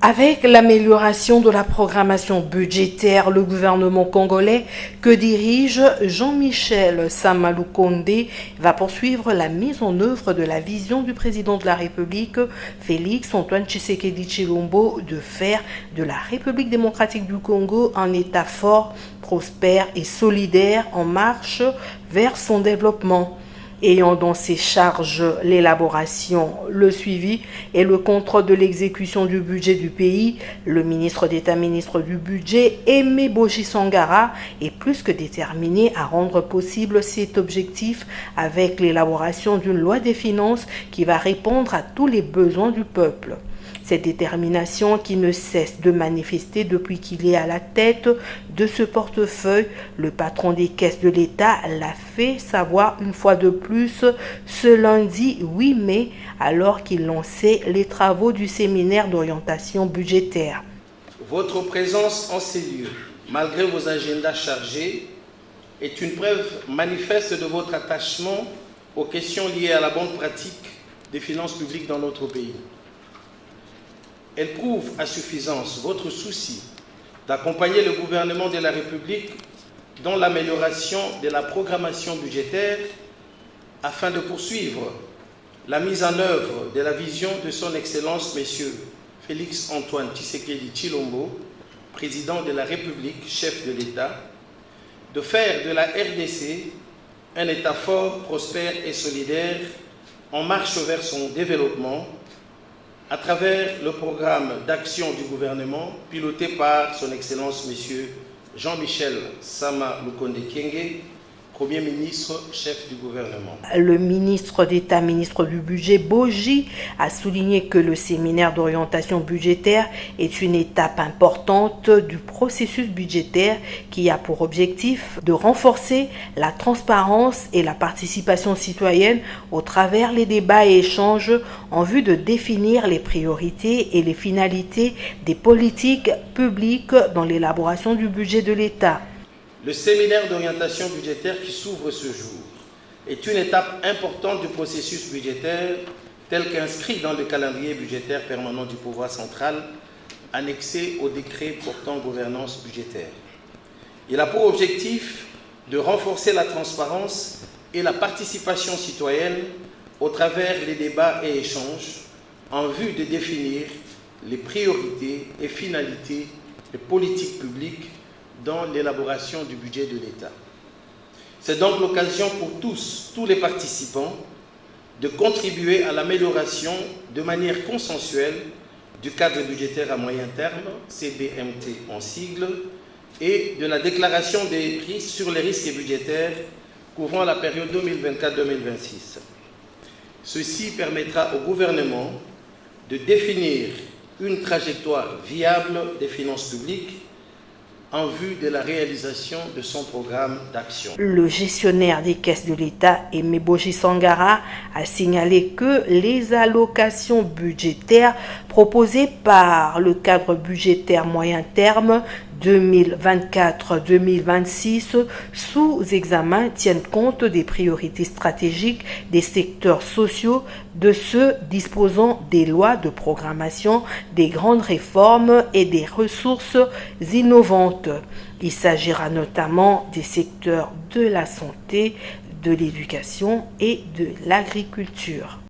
Avec l'amélioration de la programmation budgétaire, le gouvernement congolais que dirige Jean-Michel Sama Lukonde va poursuivre la mise en œuvre de la vision du président de la République, Félix Antoine Tshisekedi Tshilombo, de faire de la République démocratique du Congo un État fort, prospère et solidaire en marche vers son développement. Ayant dans ses charges l'élaboration, le suivi et le contrôle de l'exécution du budget du pays, le ministre d'État, ministre du Budget, Aimé Boji Sangara, est plus que déterminé à rendre possible cet objectif avec l'élaboration d'une loi des finances qui va répondre à tous les besoins du peuple. Cette détermination qui ne cesse de manifester depuis qu'il est à la tête de ce portefeuille, le patron des caisses de l'État l'a fait savoir une fois de plus ce lundi 8 mai alors qu'il lançait les travaux du séminaire d'orientation budgétaire. Votre présence en ces lieux, malgré vos agendas chargés, est une preuve manifeste de votre attachement aux questions liées à la bonne pratique des finances publiques dans notre pays. Elle prouve à suffisance votre souci d'accompagner le gouvernement de la République dans l'amélioration de la programmation budgétaire afin de poursuivre la mise en œuvre de la vision de son Excellence M. Félix Antoine Tshisekedi Tshilombo, président de la République, chef de l'État, de faire de la RDC un État fort, prospère et solidaire en marche vers son développement à travers le programme d'action du gouvernement piloté par son Excellence M. Jean-Michel Sama Lukonde Kyenge, Premier ministre, chef du gouvernement. Le ministre d'État, ministre du Budget, Boji, a souligné que le séminaire d'orientation budgétaire est une étape importante du processus budgétaire qui a pour objectif de renforcer la transparence et la participation citoyenne au travers les débats et échanges en vue de définir les priorités et les finalités des politiques publiques dans l'élaboration du budget de l'État. Le séminaire d'orientation budgétaire qui s'ouvre ce jour est une étape importante du processus budgétaire tel qu'inscrit dans le calendrier budgétaire permanent du pouvoir central annexé au décret portant gouvernance budgétaire. Il a pour objectif de renforcer la transparence et la participation citoyenne au travers les débats et échanges en vue de définir les priorités et finalités des politiques publiques dans l'élaboration du budget de l'État. C'est donc l'occasion pour tous les participants, de contribuer à l'amélioration de manière consensuelle du cadre budgétaire à moyen terme, CBMT en sigle, et de la déclaration des risques sur les risques budgétaires couvrant la période 2024-2026. Ceci permettra au gouvernement de définir une trajectoire viable des finances publiques en vue de la réalisation de son programme d'action. Le gestionnaire des caisses de l'État, Aimé Boji Sangara, a signalé que les allocations budgétaires proposées par le cadre budgétaire moyen terme 2024-2026 sous examen tiennent compte des priorités stratégiques des secteurs sociaux, de ceux disposant des lois de programmation, des grandes réformes et des ressources innovantes. Il s'agira notamment des secteurs de la santé, de l'éducation et de l'agriculture.